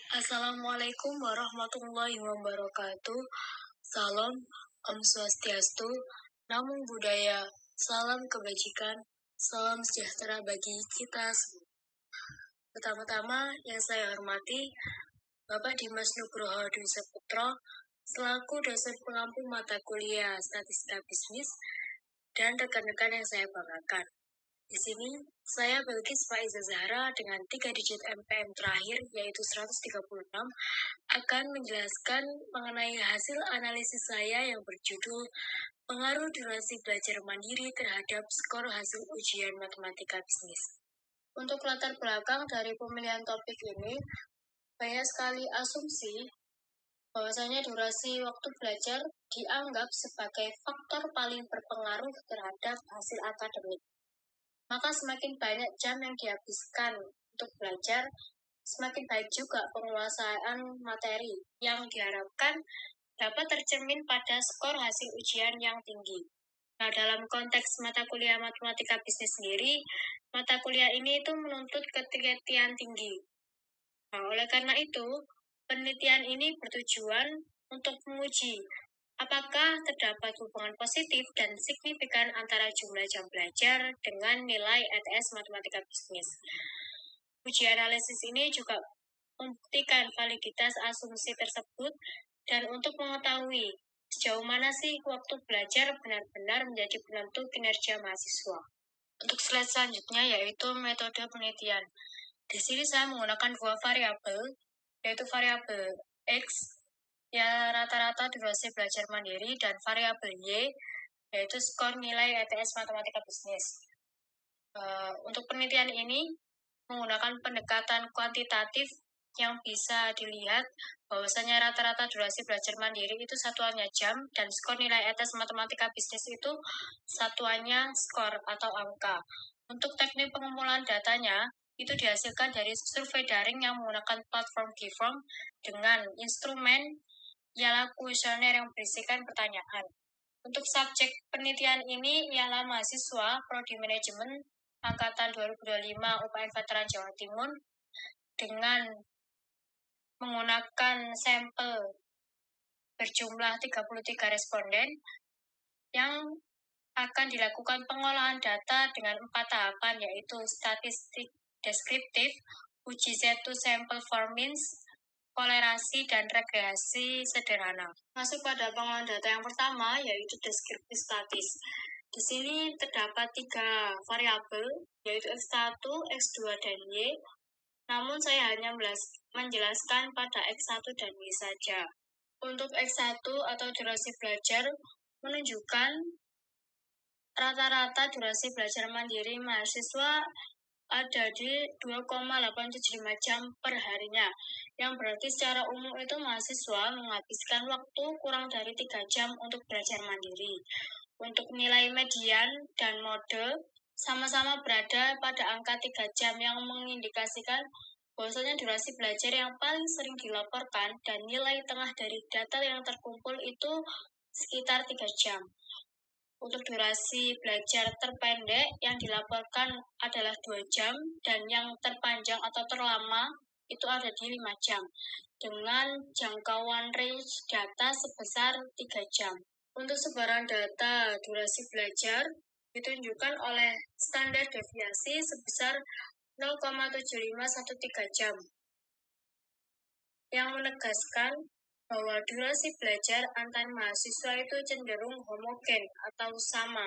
Assalamualaikum warahmatullahi wabarakatuh. Salam, Om Swastiastu, Namo Buddhaya, salam kebajikan, salam sejahtera bagi kita semua. Pertama-tama yang saya hormati Bapak Dimas Nugroho Dwi Saputro selaku dosen pengampu mata kuliah Statistika Bisnis dan rekan-rekan yang saya banggakan. Di sini, saya Bilkis Faiza Zahra dengan 3 digit MPM terakhir, yaitu 136, akan menjelaskan mengenai hasil analisis saya yang berjudul Pengaruh Durasi Belajar Mandiri Terhadap Skor Hasil Ujian Matematika Bisnis. Untuk latar belakang dari pemilihan topik ini, banyak sekali asumsi bahwasanya durasi waktu belajar dianggap sebagai faktor paling berpengaruh terhadap hasil akademik. Maka semakin banyak jam yang dihabiskan untuk belajar, semakin baik juga penguasaan materi yang diharapkan dapat tercermin pada skor hasil ujian yang tinggi. Nah, dalam konteks mata kuliah matematika bisnis sendiri, mata kuliah ini itu menuntut ketelitian tinggi. Nah, oleh karena itu, penelitian ini bertujuan untuk menguji apakah terdapat hubungan positif dan signifikan antara jumlah jam belajar dengan nilai ETS Matematika Bisnis? Uji analisis ini juga membuktikan validitas asumsi tersebut dan untuk mengetahui sejauh mana sih waktu belajar benar-benar menjadi penentu kinerja mahasiswa. Untuk slide selanjutnya yaitu metode penelitian. Di sini saya menggunakan dua variabel, yaitu variabel X ya rata-rata durasi belajar mandiri dan variabel Y yaitu skor nilai ETS Matematika Bisnis. Untuk penelitian ini menggunakan pendekatan kuantitatif yang bisa dilihat bahwasanya rata-rata durasi belajar mandiri itu satuannya jam dan skor nilai ETS Matematika Bisnis itu satuannya skor atau angka. Untuk teknik pengumpulan datanya itu dihasilkan dari survei daring yang menggunakan platform Keyform dengan instrumen ialah kuesioner yang berisikan pertanyaan. Untuk subjek penelitian ini ialah mahasiswa Prodi Manajemen Angkatan 2025 UPN Veteran Jawa Timur dengan menggunakan sampel berjumlah 33 responden yang akan dilakukan pengolahan data dengan 4 tahapan yaitu statistik deskriptif, uji Z2 sampel for means, kolerasi, dan regresi sederhana. Masuk pada pengolahan data yang pertama, yaitu deskriptif statis. Di sini terdapat 3 variabel, yaitu X1, X2, dan Y. Namun saya hanya menjelaskan pada X1 dan Y saja. Untuk X1 atau durasi belajar menunjukkan rata-rata durasi belajar mandiri mahasiswa ada di 2,875 jam per harinya, yang berarti secara umum itu mahasiswa menghabiskan waktu kurang dari 3 jam untuk belajar mandiri. Untuk nilai median dan mode sama-sama berada pada angka 3 jam yang mengindikasikan bahwasanya durasi belajar yang paling sering dilaporkan dan nilai tengah dari data yang terkumpul itu sekitar 3 jam. Untuk durasi belajar terpendek yang dilaporkan adalah 2 jam dan yang terpanjang atau terlama itu ada di 5 jam dengan jangkauan range data sebesar 3 jam. Untuk sebaran data durasi belajar ditunjukkan oleh standar deviasi sebesar 0,7513 jam yang menegaskan bahwa durasi belajar antar mahasiswa itu cenderung homogen atau sama.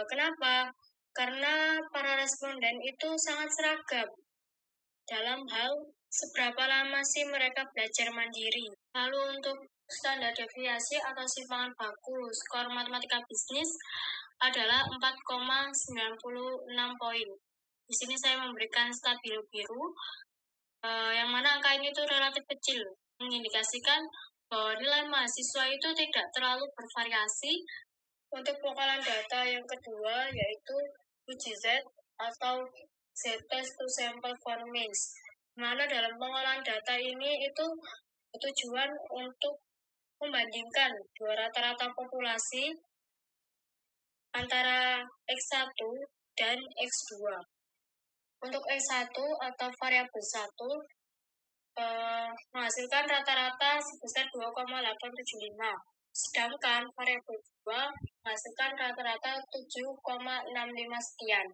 Kenapa? Karena para responden itu sangat seragam dalam hal seberapa lama sih mereka belajar mandiri. Lalu untuk standar deviasi atau simpangan baku skor matematika bisnis adalah 4,96 poin. Di sini saya memberikan stabilo biru, yang mana angka ini tuh relatif kecil, mengindikasikan bahwa nilai mahasiswa itu tidak terlalu bervariasi. Untuk pengolahan data yang kedua yaitu uji Z atau Z-test to sample for means. Mana dalam pengolahan data ini itu bertujuan untuk membandingkan dua rata-rata populasi antara X1 dan X2. Untuk X1 atau variabel 1 menghasilkan rata-rata sebesar 2,875. Sedangkan variabel 2 menghasilkan rata-rata 7,65 sekian.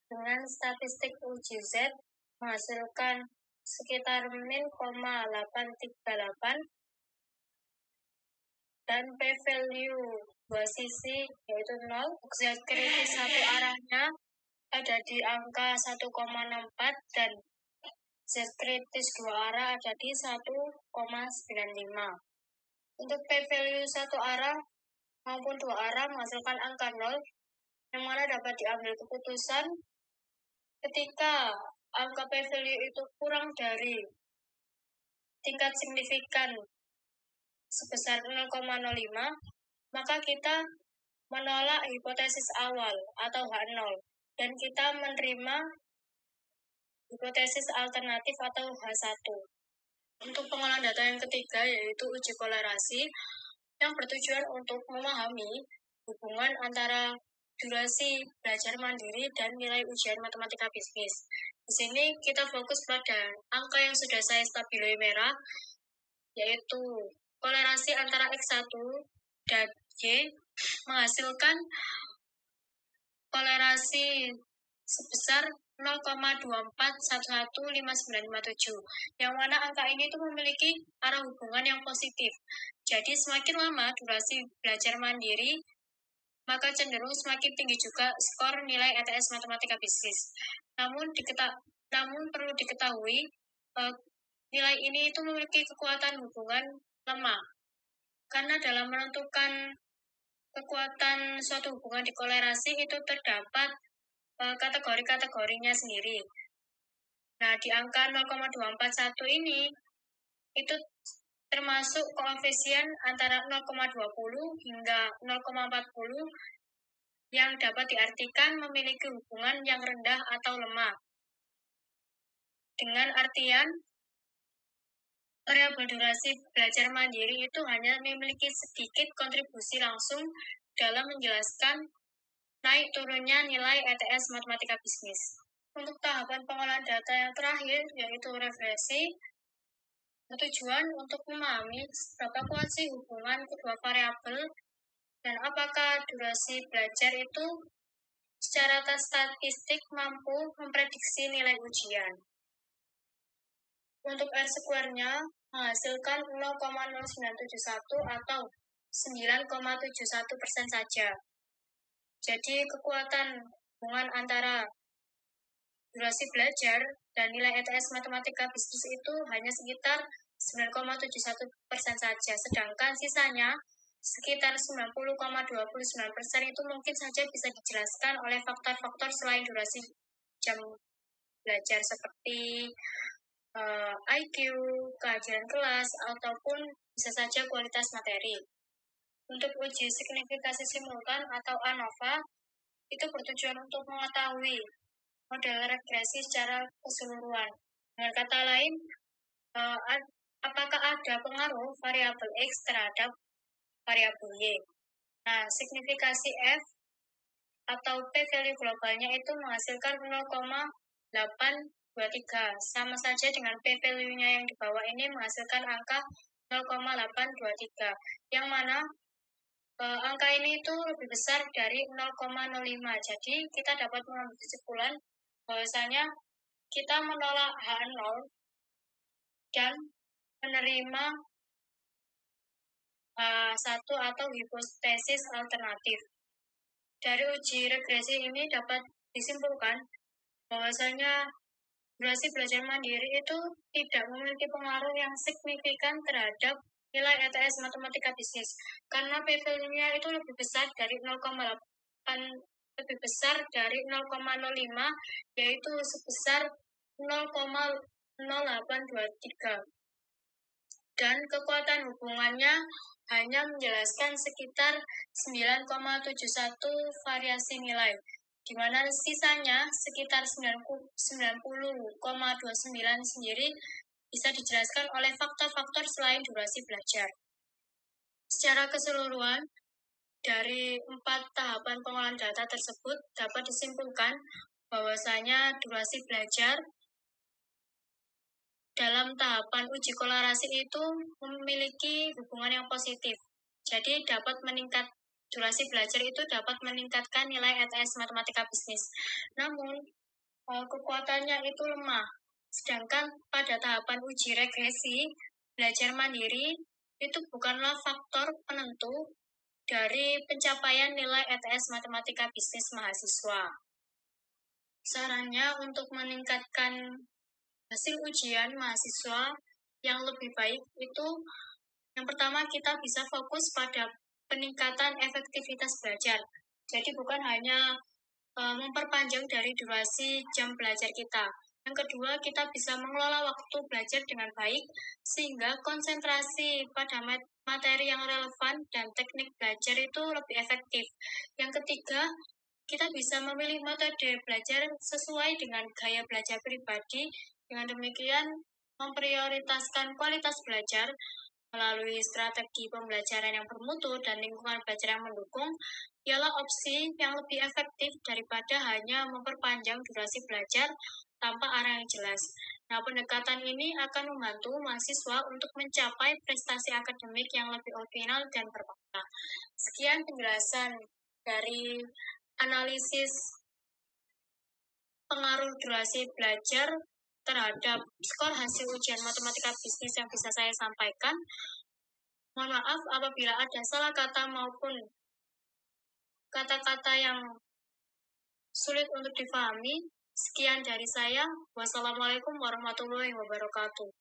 Dengan statistik uji Z menghasilkan sekitar min 0,838 dan p-value dua sisi yaitu 0, Z kritis satu arahnya ada di angka 1,64 dan Z kritis dua arah ada di 1,95. Untuk p-value satu arah maupun dua arah menghasilkan angka 0, yang mana dapat diambil keputusan ketika angka p-value itu kurang dari tingkat signifikan sebesar 0,05, maka kita menolak hipotesis awal atau H0 dan kita menerima hipotesis alternatif atau H1. Untuk pengolahan data yang ketiga yaitu uji kolerasi yang bertujuan untuk memahami hubungan antara durasi belajar mandiri dan nilai ujian matematika bisnis. Di sini kita fokus pada angka yang sudah saya stabili merah, yaitu kolerasi antara X1 dan Y menghasilkan kolerasi sebesar 0,24115957, yang mana angka ini itu memiliki arah hubungan yang positif. Jadi semakin lama durasi belajar mandiri, maka cenderung semakin tinggi juga skor nilai ETS matematika bisnis. Namun perlu diketahui nilai ini itu memiliki kekuatan hubungan lemah, karena dalam menentukan kekuatan suatu hubungan di kolerasi itu terdapat kategori-kategorinya sendiri. Nah, di angka 0,241 ini itu termasuk koefisien antara 0,20 hingga 0,40 yang dapat diartikan memiliki hubungan yang rendah atau lemah. Dengan artian, variabel durasi belajar mandiri itu hanya memiliki sedikit kontribusi langsung dalam menjelaskan naik turunnya nilai ETS matematika bisnis. Untuk tahapan pengolahan data yang terakhir, yaitu regresi, bertujuan untuk memahami seberapa kuat sih hubungan kedua variabel dan apakah durasi belajar itu secara statistik mampu memprediksi nilai ujian. Untuk R-square-nya menghasilkan 0,0971 atau 9,71% saja. Jadi kekuatan hubungan antara durasi belajar dan nilai ETS matematika bisnis itu hanya sekitar 9,71% saja, sedangkan sisanya sekitar 90,29% itu mungkin saja bisa dijelaskan oleh faktor-faktor selain durasi jam belajar seperti IQ, kehadiran kelas, ataupun bisa saja kualitas materi. Untuk uji signifikasi simultan atau ANOVA, itu bertujuan untuk mengetahui model regresi secara keseluruhan. Dengan kata lain, apakah ada pengaruh variabel X terhadap variabel Y. Nah, signifikasi F atau p-value globalnya itu menghasilkan 0,823. Sama saja dengan p-value-nya yang di bawah ini menghasilkan angka 0,823. Yang mana angka ini itu lebih besar dari 0,05. Jadi kita dapat mengambil kesimpulan bahwasanya kita menolak H0 dan menerima H1 atau hipotesis alternatif. Dari uji regresi ini dapat disimpulkan bahwasanya durasi belajar mandiri itu tidak memiliki pengaruh yang signifikan terhadap nilai ETS matematika bisnis, karena p-value-nya itu lebih besar dari 0,05, yaitu sebesar 0,0823. Dan kekuatan hubungannya hanya menjelaskan sekitar 9,71 variasi nilai, di mana sisanya sekitar 90,29 sendiri bisa dijelaskan oleh faktor-faktor selain durasi belajar. Secara keseluruhan, dari 4 tahapan pengolahan data tersebut dapat disimpulkan bahwasanya durasi belajar dalam dalam tahapan uji kolerasi itu memiliki hubungan yang positif. Jadi durasi belajar itu dapat meningkatkan nilai ETS matematika bisnis. Namun, kekuatannya itu lemah. Sedangkan pada tahapan uji regresi, belajar mandiri itu bukanlah faktor penentu dari pencapaian nilai ETS matematika bisnis mahasiswa. Sarannya untuk meningkatkan hasil ujian mahasiswa yang lebih baik itu, yang pertama kita bisa fokus pada peningkatan efektivitas belajar. Jadi bukan hanya memperpanjang dari durasi jam belajar kita. Yang kedua, kita bisa mengelola waktu belajar dengan baik sehingga konsentrasi pada materi yang relevan dan teknik belajar itu lebih efektif. Yang ketiga, kita bisa memilih metode belajar sesuai dengan gaya belajar pribadi. Dengan demikian, memprioritaskan kualitas belajar melalui strategi pembelajaran yang bermutu dan lingkungan belajar yang mendukung ialah opsi yang lebih efektif daripada hanya memperpanjang durasi belajar tanpa arah yang jelas. Nah, pendekatan ini akan membantu mahasiswa untuk mencapai prestasi akademik yang lebih optimal dan bermakna. Sekian penjelasan dari analisis pengaruh durasi belajar terhadap skor hasil ujian matematika bisnis yang bisa saya sampaikan. Mohon maaf apabila ada salah kata maupun kata-kata yang sulit untuk difahami. Sekian dari saya. Wassalamualaikum warahmatullahi wabarakatuh.